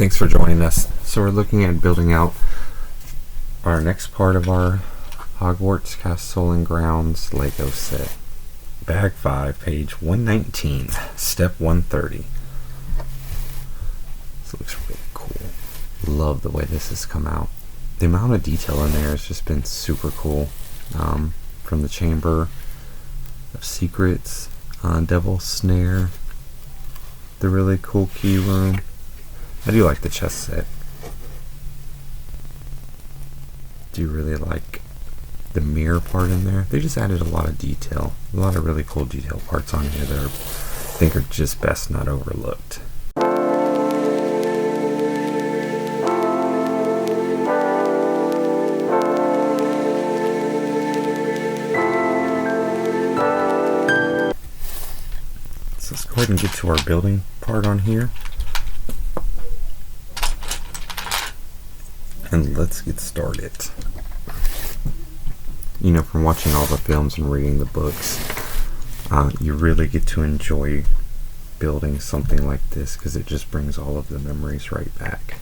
thanks for joining us. So we're looking at building out our next part of our Hogwarts Castle and Grounds LEGO set. Bag 5, page 119, step 130. This looks really cool. Love the way this has come out. The amount of detail in there has just been super cool. From the Chamber of Secrets, Devil's Snare, the really cool key room. I do like the chess set. Do really like the mirror part in there. They just added a lot of detail. A lot of really cool detail parts on here that I think are just best not overlooked. So let's go ahead and get to our building part on here. And let's get started. You know, from watching all the films and reading the books, you really get to enjoy building something like this because it just brings all of the memories right back.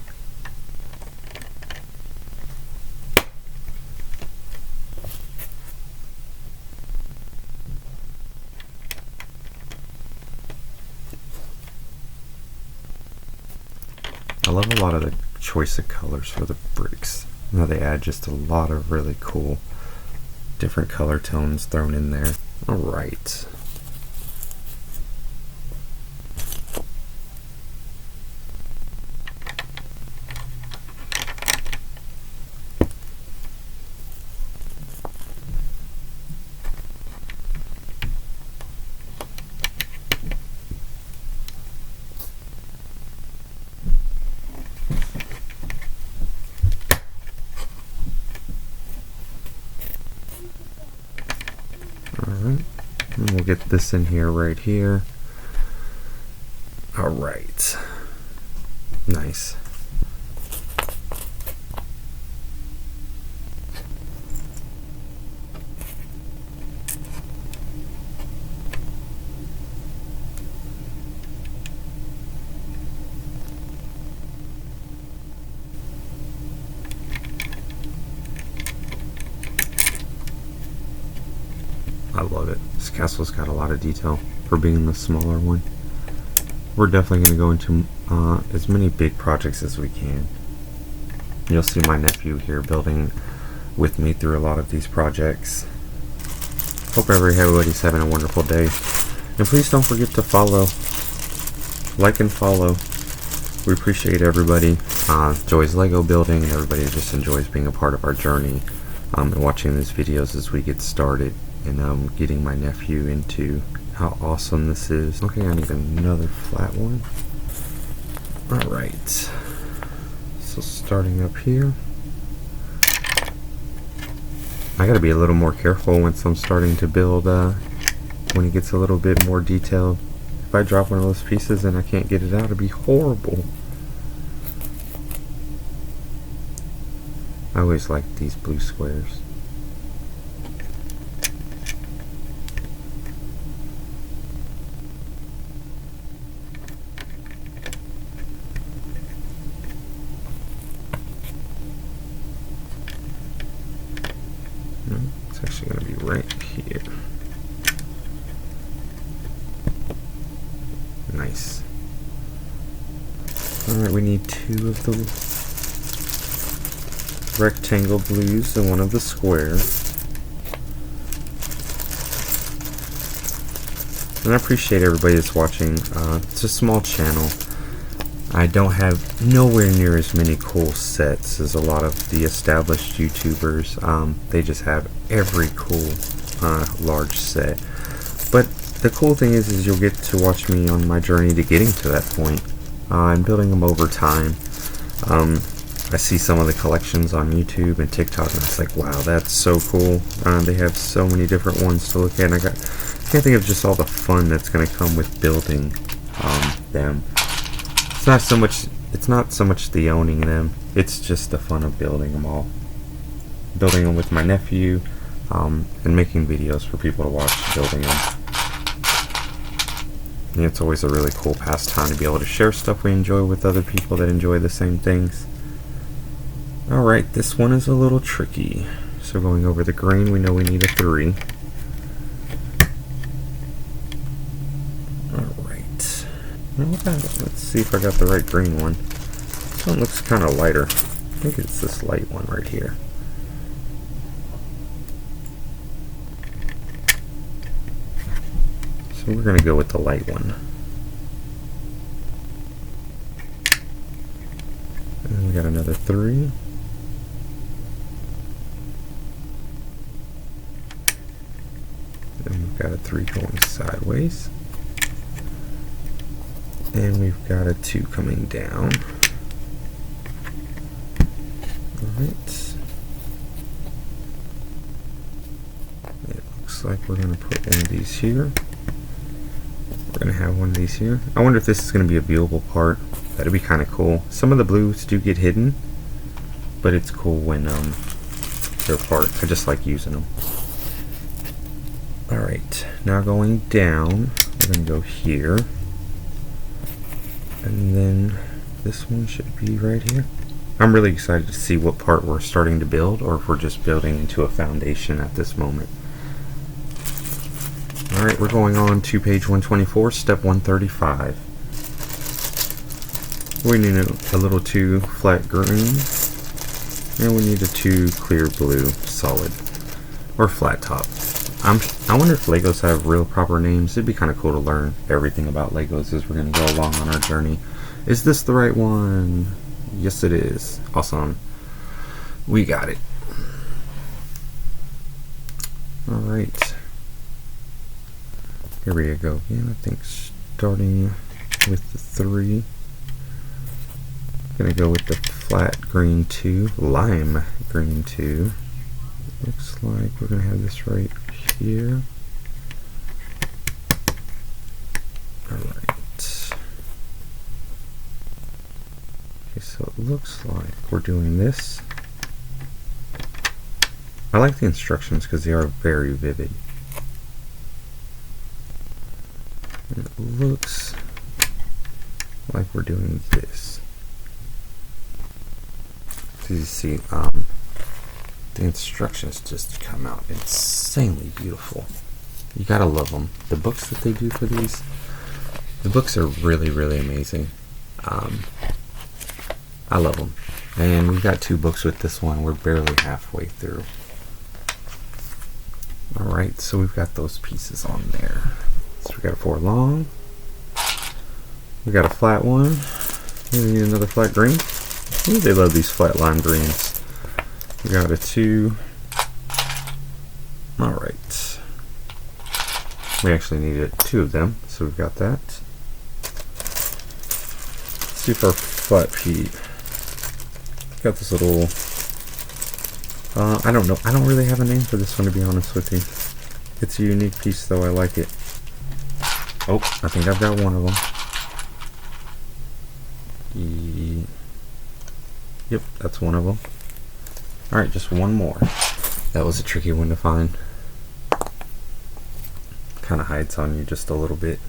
I love a lot of the choice of colors for the bricks. Now they add just a lot of really cool different color tones thrown in there. Alright. Alright, and we'll get this in here right here. Alright, nice. I love it. This castle's got a lot of detail for being the smaller one. We're definitely going to go into as many big projects as we can. You'll see my nephew here building with me through a lot of these projects. Hope everybody's having a wonderful day. And please don't forget to follow. Like and follow. We appreciate everybody. Enjoys LEGO building, and everybody just enjoys being a part of our journey and watching these videos as we get started. And getting my nephew into how awesome this is. Okay, I need another flat one. Alright. So starting up here. I gotta be a little more careful once I'm starting to build when it gets a little bit more detailed. If I drop one of those pieces and I can't get it out, it'd be horrible. I always like these blue squares. It's actually going to be right here. Nice. Alright, we need 2 of the rectangle blues and 1 of the square. And I appreciate everybody that's watching. It's a small channel. I don't have nowhere near as many cool sets as a lot of the established YouTubers. They just have every cool large set. But the cool thing is you'll get to watch me on my journey to getting to that point. I'm building them over time. I see some of the collections on YouTube and TikTok, and it's like, wow, that's so cool. They have so many different ones to look at, and I can't think of just all the fun that's going to come with building them. It's not so much the owning them, it's just the fun of building them all. Building them with my nephew, and making videos for people to watch building them. Yeah, it's always a really cool pastime to be able to share stuff we enjoy with other people that enjoy the same things. Alright, this one is a little tricky. So going over the green, we know we need a 3. Alright. Let's see if I got the right green one. This one looks kind of lighter. I think it's this light one right here. So we're going to go with the light one. And we got another 3. And we've got a 3 going sideways. And we've got a 2 coming down. Alright. It looks like we're going to put one of these here. We're going to have one of these here. I wonder if this is going to be a viewable part. That'd be kind of cool. Some of the blues do get hidden, but it's cool when they're apart. I just like using them. Alright, now going down, we're going to go here. And then this one should be right here. I'm really excited to see what part we're starting to build, or if we're just building into a foundation at this moment. Alright, we're going on to page 124, step 135. We need a little 2 flat green, and we need a 2 clear blue solid, or flat top. I wonder if Legos have real proper names. It'd be kind of cool to learn everything about Legos as we're going to go along on our journey. Is this the right one? Yes, it is. Awesome. We got it. Alright. Here we go again. I think starting with the 3. Gonna go with the flat green 2, lime green 2. Looks like we're gonna have this right here. Alright. Okay, so it looks like we're doing this. I like the instructions because they are very vivid. And it looks like we're doing this. As you see, the instructions just come out insanely beautiful. You gotta love them. The books that they do for these, the books are really, really amazing. I love them. And we've got 2 books with this one. We're barely halfway through. Alright, so we've got those pieces on there. So we got a 4 long. We got a flat one. We need another flat green. Ooh, they love these flat lime greens. We got a 2. Alright. We actually needed 2 of them, so we've got that. Let's see if our flat sheet got this little I don't know. I don't really have a name for this one, to be honest with you. It's a unique piece though. I like it. Oh, I think I've got one of them. Yep, that's one of them. Alright, just one more. That was a tricky one to find. Kind of hides on you just a little bit.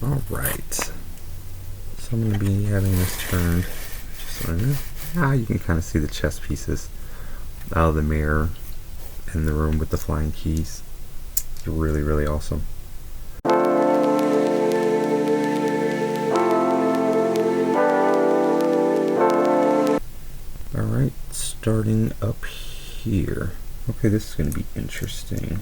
Alright. So I'm going to be having this turned. Just you can kind of see the chess pieces out of the mirror in the room with the flying keys. It's really, really awesome. Alright, starting up here. Okay, this is going to be interesting.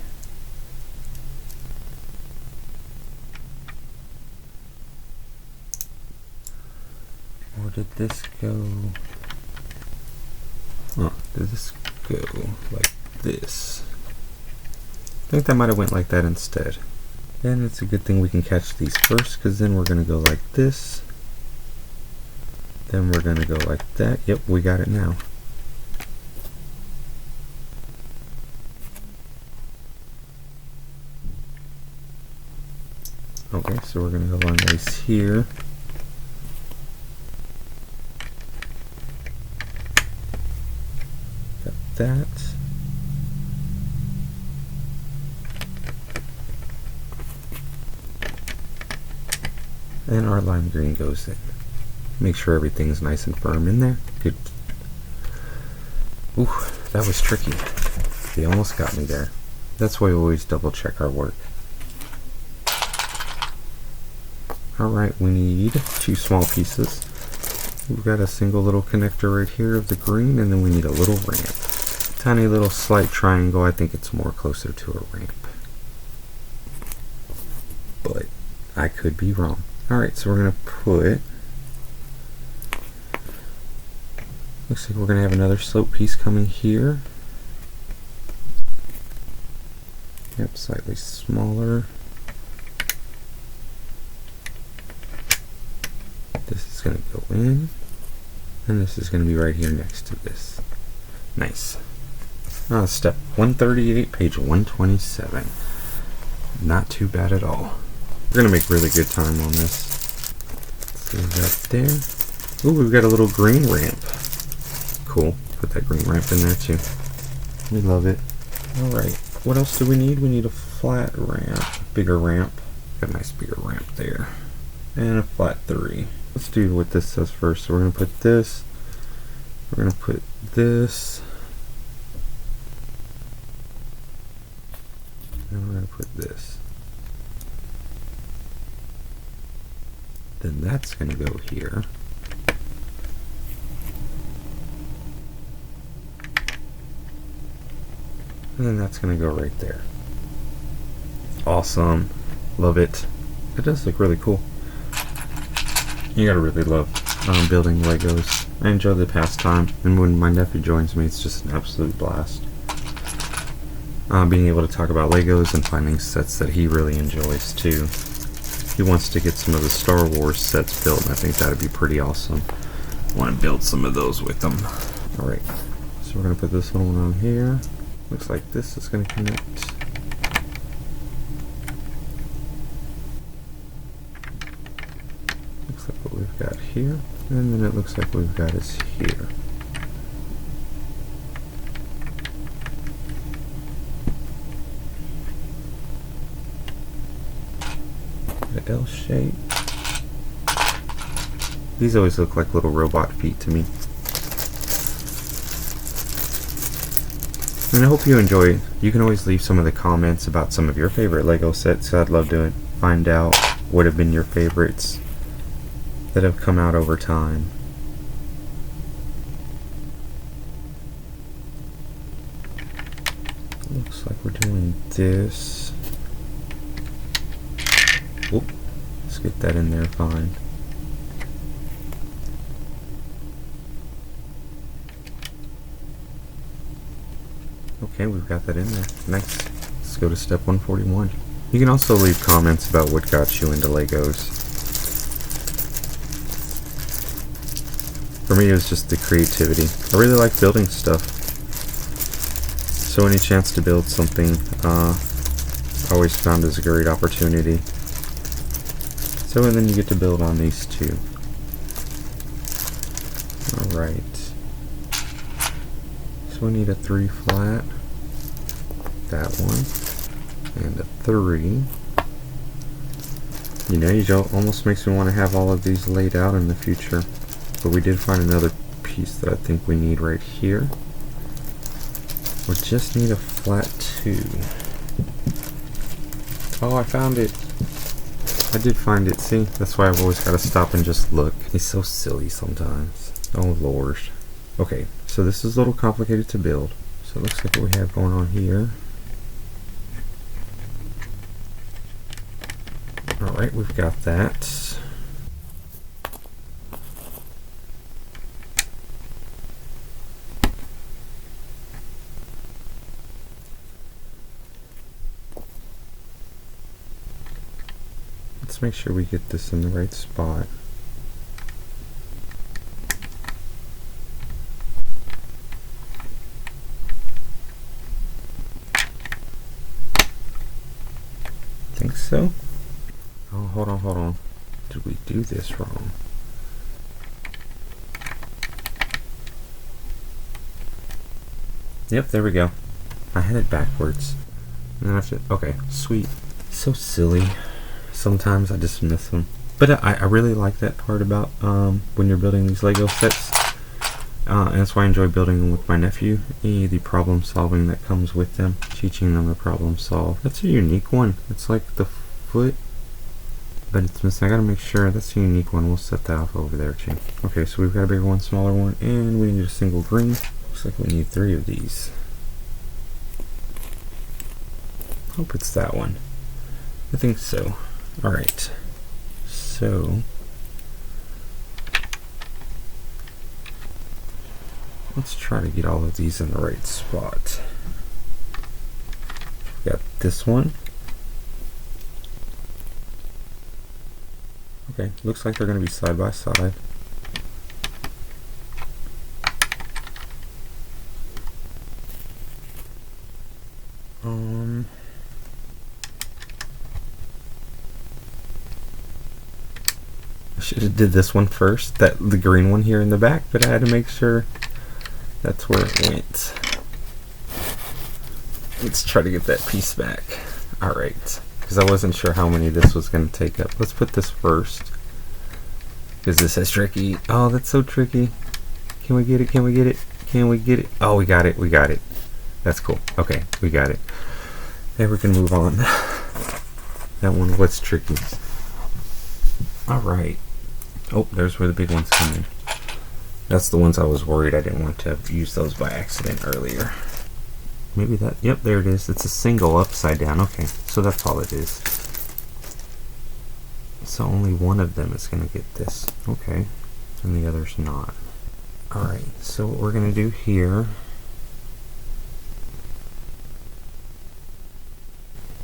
Or did this go... Oh, did this go like this? I think that might have went like that instead. And it's a good thing we can catch these first, because then we're going to go like this. Then we're going to go like that. Yep, we got it now. Okay, so we're going to go on these here. Got that. And our lime green goes in. Make sure everything's nice and firm in there. Good. Ooh, that was tricky. They almost got me there. That's why we always double check our work. Alright, we need 2 small pieces. We've got a single little connector right here of the green, and then we need a little ramp. Tiny little slight triangle. I think it's more closer to a ramp. But I could be wrong. Alright, so we're going to put... Looks like we're going to have another slope piece coming here. Yep, slightly smaller. This is going to go in, and this is going to be right here next to this. Nice. Step 138, page 127. Not too bad at all. We're going to make really good time on this. So we've got there. Ooh, we've got a little green ramp. Cool. Put that green ramp in there too. We love it. Alright, what else do we need? We need a flat ramp. Bigger ramp. Got a nice bigger ramp there. And a flat 3. Let's do what this says first. So we're going to put this. We're going to put this. And we're going to put this. Then that's going to go here. And then that's going to go right there. Awesome. Love it. It does look really cool. You gotta really love building Legos. I enjoy the pastime, and when my nephew joins me, it's just an absolute blast. Being able to talk about Legos and finding sets that he really enjoys too. He wants to get some of the Star Wars sets built, and I think that'd be pretty awesome. I want to build some of those with him. Alright, so we're gonna put this one on here. Looks like this is gonna connect. Looks like what we've got here, and then it looks like what we've got is here. Got an L shape. These always look like little robot feet to me. And I hope you enjoy. You can always leave some of the comments about some of your favorite Lego sets. I'd love to find out what have been your favorites that have come out over time. Looks like we're doing this. Oop, let's get that in there fine. Okay, we've got that in there. Nice. Let's go to step 141. You can also leave comments about what got you into Legos. For me, it was just the creativity. I really like building stuff. So any chance to build something, I always found as a great opportunity. So and then you get to build on these too. Alright. So we need a 3 flat. That one. And a 3. You know, almost makes me want to have all of these laid out in the future. But we did find another piece that I think we need right here. We just need a flat 2. Oh, I found it. I did find it. See, that's why I've always got to stop and just look. He's so silly sometimes. Oh, Lord. Okay, so this is a little complicated to build. So it looks like what we have going on here. Alright, we've got that. Let's make sure we get this in the right spot. Think so? Oh, hold on. Did we do this wrong? Yep, there we go. I had it backwards. And then I have to, okay, sweet. So silly. Sometimes I just miss them. But I really like that part about when you're building these Lego sets. And that's why I enjoy building them with my nephew. The problem solving that comes with them, teaching them to problem solve. That's a unique one. It's like the foot, but it's missing. I gotta make sure that's a unique one. We'll set that off over there too. Okay, so we've got a bigger one, smaller one, and we need a single green. Looks like we need 3 of these. Hope it's that one. I think so. Alright. So let's try to get all of these in the right spot. Got this one. Okay, looks like they're going to be side by side. I should have did this one first, the green one here in the back, but I had to make sure that's where it went. Let's try to get that piece back. Alright, because I wasn't sure how many this was going to take up. Let's put this first, because this is tricky. Oh, that's so tricky. Can we get it? Can we get it? Can we get it? Oh, we got it. We got it. That's cool. Okay, we got it. And we can move on. That one was tricky. Alright. Oh, there's where the big ones come in. That's the ones I was worried I didn't want to use those by accident earlier. Maybe that, yep, there it is. It's a single upside down. Okay, so that's all it is. So only one of them is going to get this. Okay, and the other's not. Alright, so what we're going to do here,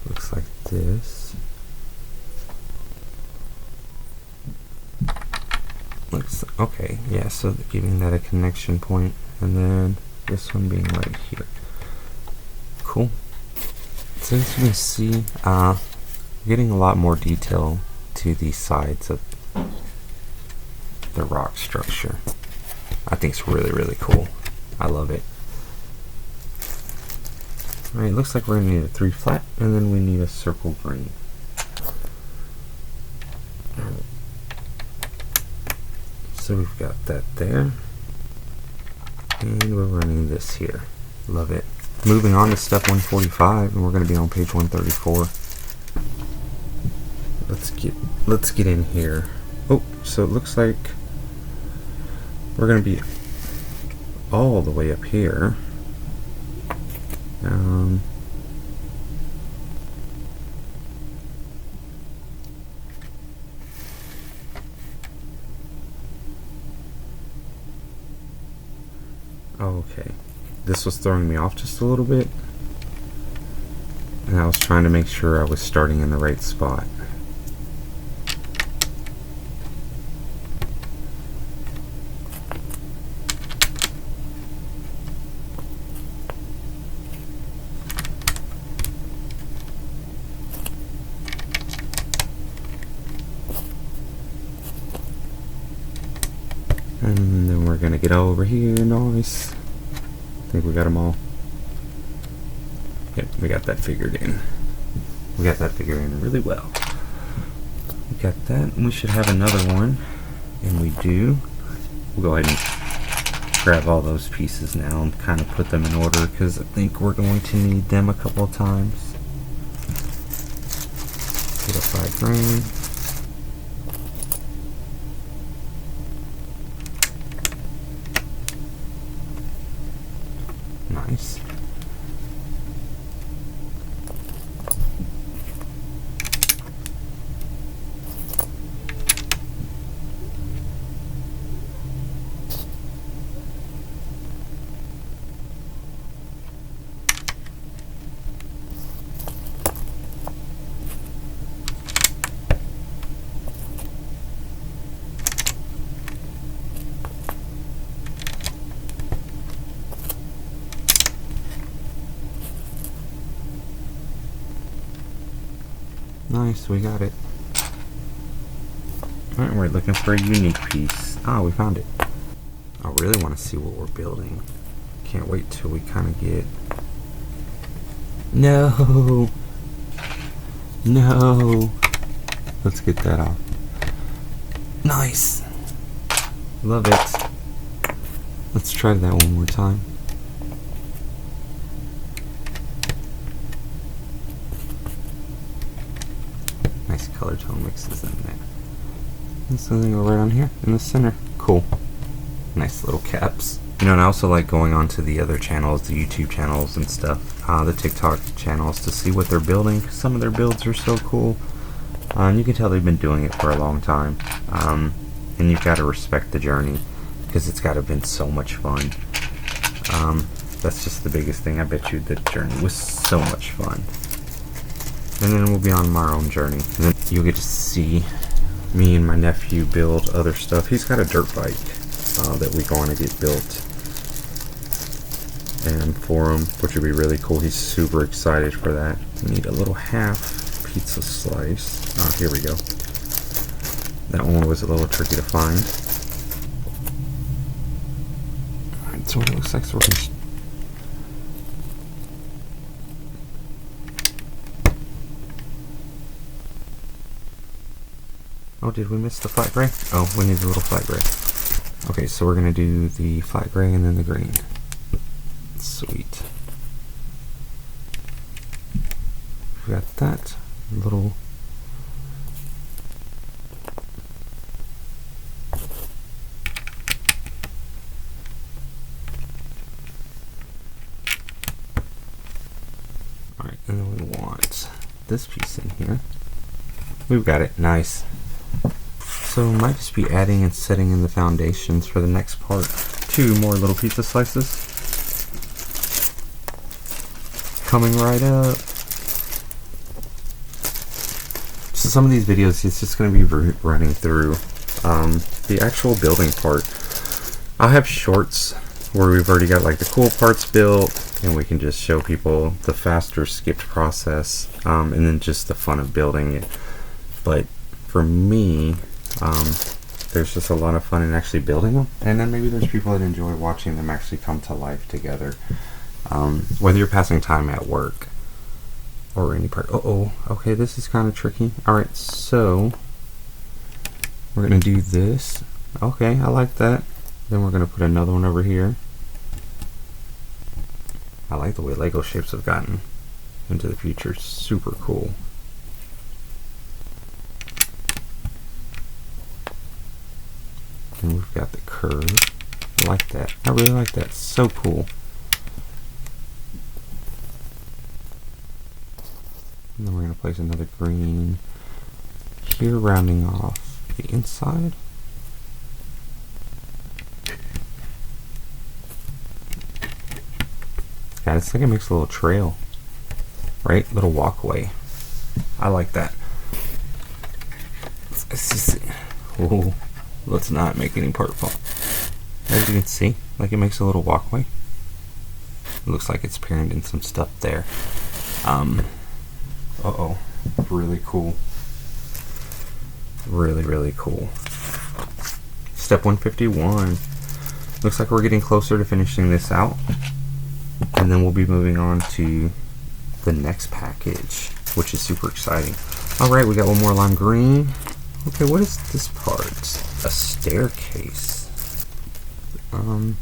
looks like this. Looks okay, yeah, so giving that a connection point, and then this one being right here. Cool. So as you can see, getting a lot more detail to the sides of the rock structure. I think it's really, really cool. I love it. Alright, looks like we're going to need a 3 flat, and then we need a circle green. So we've got that there. And we're running this here. Love it. Moving on to step 145, and we're going to be on page 134. Let's get in here. Oh, so it looks like we're going to be all the way up here. Okay, this was throwing me off just a little bit, and I was trying to make sure I was starting in the right spot. And then we're gonna get over here. Nice. I think we got them all. Yep, we got that figured in. We got that figured in really well. We got that, and we should have another one. And we do. We'll go ahead and grab all those pieces now and kind of put them in order, because I think we're going to need them a couple of times. Get a 5 grain. Nice. Nice, we got it. Alright, we're looking for a unique piece. Ah, we found it. I really want to see what we're building. Can't wait till we kind of get... No! No! Let's get that off. Nice. Love it. Let's try that one more time. Nice color tone mixes in there. And so they go right on here in the center. Cool. Nice little caps. You know, and I also like going on to the other channels, the YouTube channels and stuff, the TikTok channels, to see what they're building. Some of their builds are so cool. And you can tell they've been doing it for a long time. And you've got to respect the journey, because it's got to have been so much fun. That's just the biggest thing. I bet you the journey was so much fun. And then we'll be on our own journey. And then you'll get to see me and my nephew build other stuff. He's got a dirt bike that we want to get built and for him, which would be really cool. He's super excited for that. We need a little half pizza slice. Here we go. That one was a little tricky to find. Alright, so what it looks like, so we're gonna oh, did we miss the flat gray? Oh, we need a little flat gray. Okay, so we're gonna do the flat gray and then the green. Sweet. We got that little alright, and then we want this piece in here. We've got it. Nice. So might just be adding and setting in the foundations for the next part. 2 more little pizza slices. Coming right up. So some of these videos, it's just going to be running through the actual building part. I'll have shorts where we've already got like the cool parts built, and we can just show people the faster skipped process, and then just the fun of building it. But for me, there's just a lot of fun in actually building them, and then maybe there's people that enjoy watching them actually come to life together. Whether you're passing time at work or any part. Okay, this is kind of tricky. Alright, so we're gonna do this. Okay, I like that. Then we're gonna put another one over here. I like the way Lego shapes have gotten into the future. Super cool. And we've got the curve. I like that. I really like that. So cool. And then we're going to place another green here, rounding off the inside. God, it's like it makes a little trail, right? Little walkway. I like that. Let's just, oh, let's not make any part fall. As you can see, like it makes a little walkway. It looks like it's paired in some stuff there. Really cool. Really, really cool. Step 151. Looks like we're getting closer to finishing this out. And then we'll be moving on to the next package, which is super exciting. Alright, we got one more lime green. Okay, what is this part? A staircase. Alright,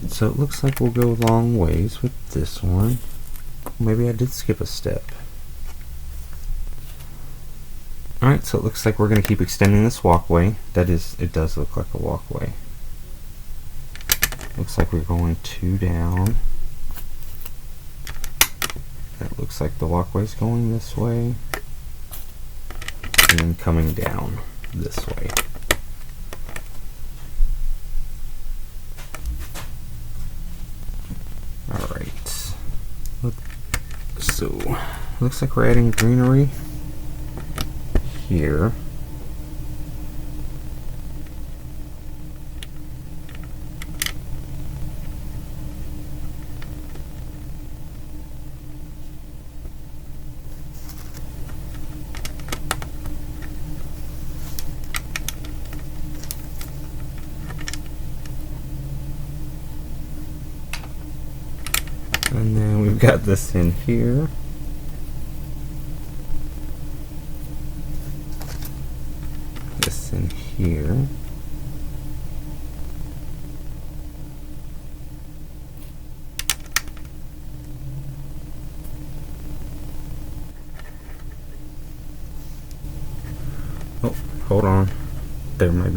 so it looks like we'll go a long ways with this one. Maybe I did skip a step. Alright, so it looks like we're going to keep extending this walkway. It does look like a walkway. Looks like we're going 2 down. That looks like the walkway's going this way. And then coming down this way. Alright. So, looks like we're adding greenery here. And then we've got this in here. here. Oh, hold on. There might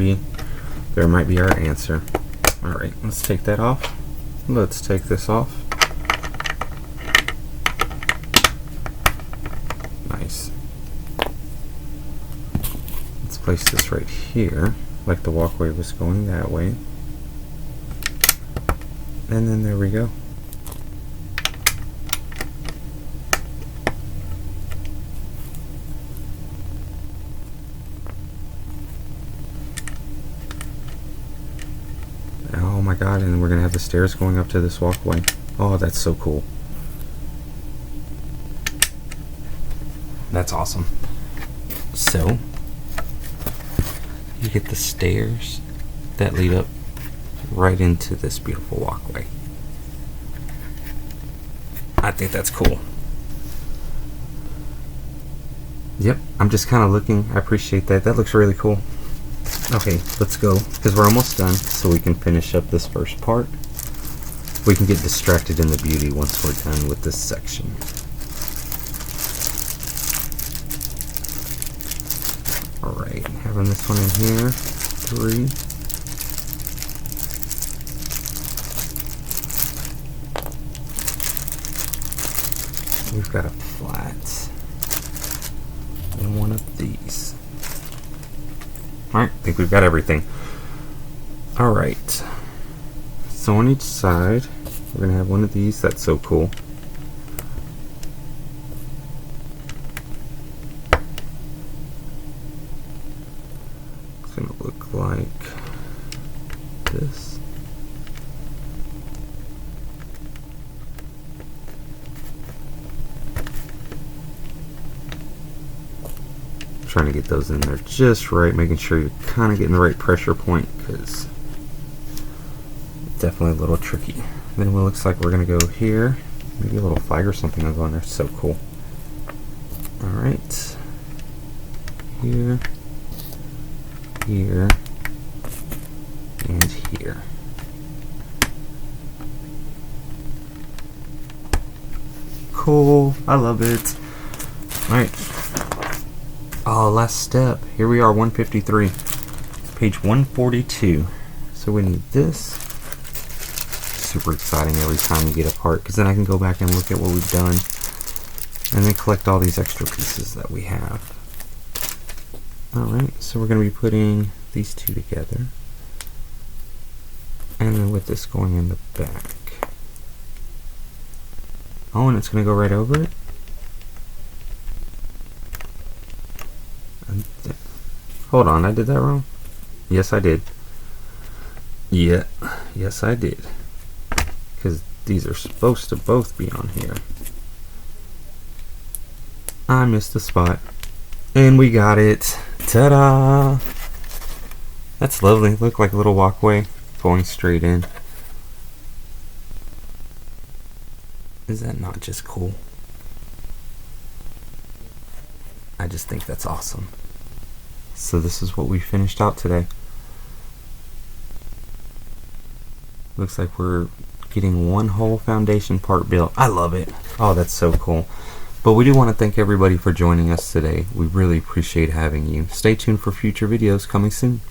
be our answer. Alright, let's take that off. Let's take this off. Nice. Let's place this right here, like the walkway was going that way. And then there we go. Oh my god, and we're gonna have the stairs going up to this walkway. Oh, that's so cool. That's awesome. So, you get the stairs that lead up right into this beautiful walkway. I think that's cool. Yep, I'm just kind of looking. I appreciate that. That looks really cool. Okay, let's go, because we're almost done, so we can finish up this first part. We can get distracted in the beauty once we're done with this section. Alright, having this one in here. 3. We've got a flat. And one of these. Alright, I think we've got everything. Alright. So on each side, we're going to have one of these. That's so cool. It's going to look like this. Trying to get those in there just right, making sure you're kind of getting the right pressure point, because it's definitely a little tricky. Then it looks like we're going to go here, maybe a little flag or something on there. So cool. Alright, here, here, and here. Cool, I love it. Alright. Oh, last step. Here we are, 153. Page 142. So we need this. Super exciting every time you get a part, because then I can go back and look at what we've done and then collect all these extra pieces that we have. Alright, so we're going to be putting these two together. And then with this going in the back. Oh, and it's going to go right over it? Hold on, I did that wrong? Yes, I did. Yeah, yes, I did. Because these are supposed to both be on here. I missed the spot. And we got it. Ta-da! That's lovely. Look like a little walkway going straight in. Is that not just cool? I just think that's awesome. So this is what we finished out today. Looks like we're getting one whole foundation part built. I love it. Oh, that's so cool. But we do want to thank everybody for joining us today. We really appreciate having you. Stay tuned for future videos coming soon.